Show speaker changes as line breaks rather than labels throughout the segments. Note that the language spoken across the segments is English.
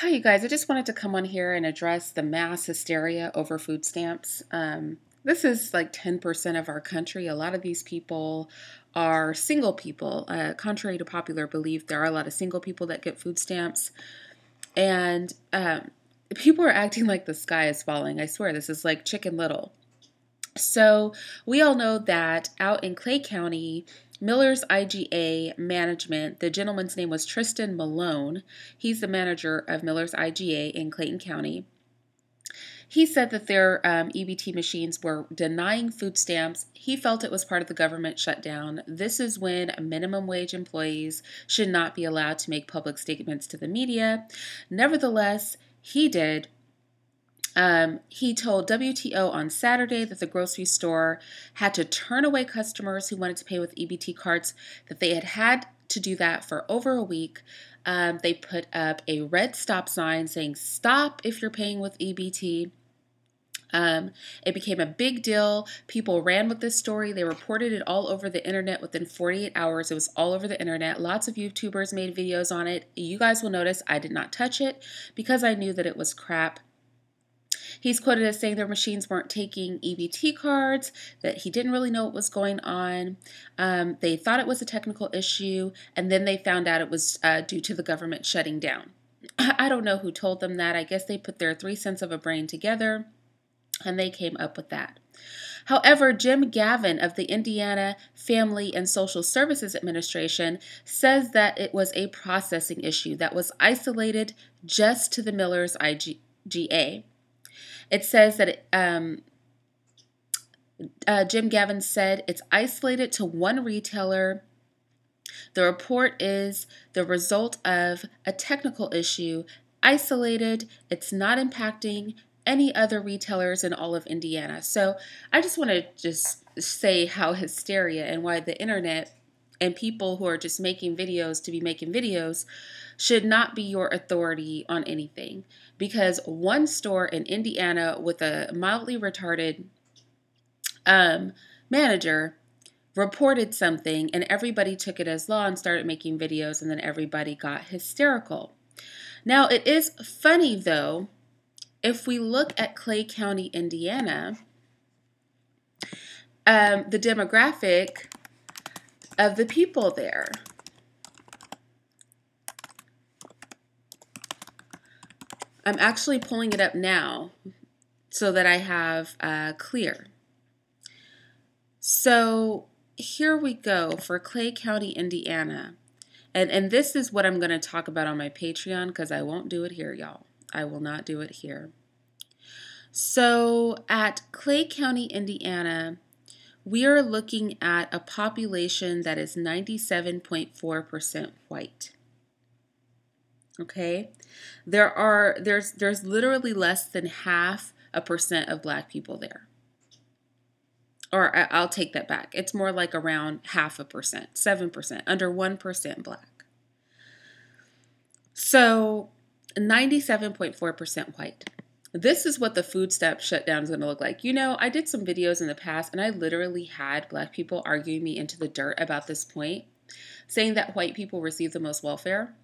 Hi, you guys. I just wanted to come on here and address the mass hysteria over food stamps. This is like 10% of our country. A lot of these people are single people. Contrary to popular belief, there are a lot of single people that get food stamps. And people are acting like the sky is falling. I swear, this is like Chicken Little. So we all know that out in Clay County, Miller's IGA management, the gentleman's name was Tristan Malone. He's the manager of Miller's IGA in Clayton County. He said that their EBT machines were denying food stamps. He felt it was part of the government shutdown. This is when minimum wage employees should not be allowed to make public statements to the media. Nevertheless, he did. He told WTO on Saturday that the grocery store had to turn away customers who wanted to pay with EBT cards, that they had to do that for over a week. They put up a red stop sign saying, "Stop if you're paying with EBT." It became a big deal. People ran with this story. They reported it all over the internet within 48 hours. It was all over the internet. Lots of YouTubers made videos on it. You guys will notice I did not touch it because I knew that it was crap. He's quoted as saying their machines weren't taking EBT cards, that he didn't really know what was going on. They thought it was a technical issue, and then they found out it was due to the government shutting down. I don't know who told them that. I guess they put their 3 cents of a brain together, and they came up with that. However, Jim Gavin of the Indiana Family and Social Services Administration says that it was a processing issue that was isolated just to the Miller's IGA. It says that Jim Gavin said it's isolated to one retailer. The report is the result of a technical issue, isolated. It's not impacting any other retailers in all of Indiana. So I just want to just say how hysteria and why the internet and people who are just making videos to be making videos should not be your authority on anything. Because one store in Indiana with a mildly retarded manager reported something and everybody took it as law and started making videos, and then everybody got hysterical. Now, it is funny though, if we look at Clay County, Indiana, the demographic of the people there. I'm actually pulling it up now so that I have clear. So here we go for Clay County, Indiana. And this is what I'm going to talk about on my Patreon because I won't do it here, y'all. I will not do it here. So at Clay County, Indiana, we are looking at a population that is 97.4% white. Okay, there's literally less than 0.5% of black people there. Or I'll take that back. It's more like around 0.5%, 7%, under 1% black. So 97.4% white. This is what the food stamp shutdown is going to look like. You know, I did some videos in the past and I literally had black people arguing me into the dirt about this point, saying that white people receive the most welfare.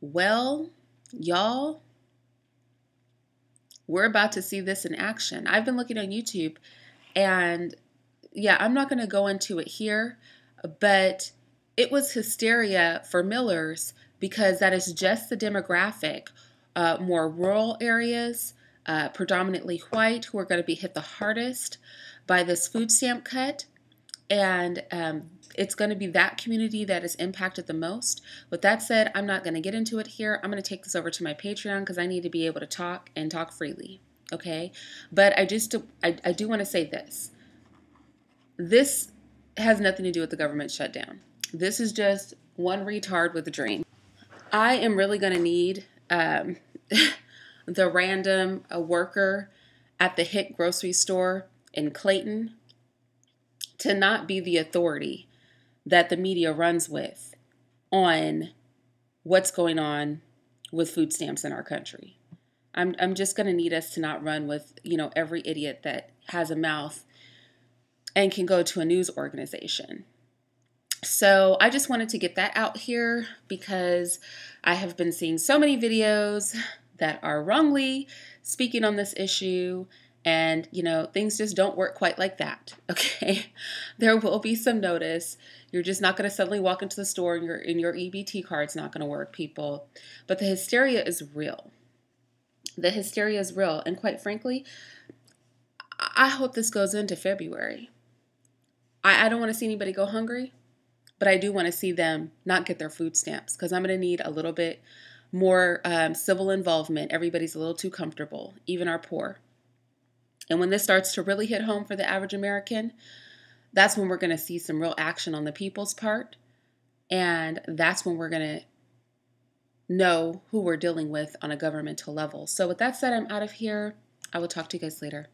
Well, y'all, we're about to see this in action. I've been looking on YouTube, and yeah, I'm not going to go into it here, but it was hysteria for Miller's because that is just the demographic. More rural areas, predominantly white, who are going to be hit the hardest by this food stamp cut. And it's going to be that community that is impacted the most. With that said, I'm not going to get into it here. I'm going to take this over to my Patreon because I need to be able to talk and talk freely. Okay? But I do want to say this. This has nothing to do with the government shutdown. This is just one retard with a dream. I am really going to need the random worker at the Hick grocery store in Clayton to not be the authority that the media runs with on what's going on with food stamps in our country. I'm just going to need us to not run with, you know, every idiot that has a mouth and can go to a news organization. So I just wanted to get that out here because I have been seeing so many videos that are wrongly speaking on this issue. And, things just don't work quite like that. Okay. There will be some notice. You're just not going to suddenly walk into the store and your EBT card's not going to work, people. But the hysteria is real. The hysteria is real. And quite frankly, I hope this goes into February. I don't want to see anybody go hungry. But I do want to see them not get their food stamps because I'm going to need a little bit more civil involvement. Everybody's a little too comfortable, even our poor. And when this starts to really hit home for the average American, that's when we're going to see some real action on the people's part. And that's when we're going to know who we're dealing with on a governmental level. So with that said, I'm out of here. I will talk to you guys later.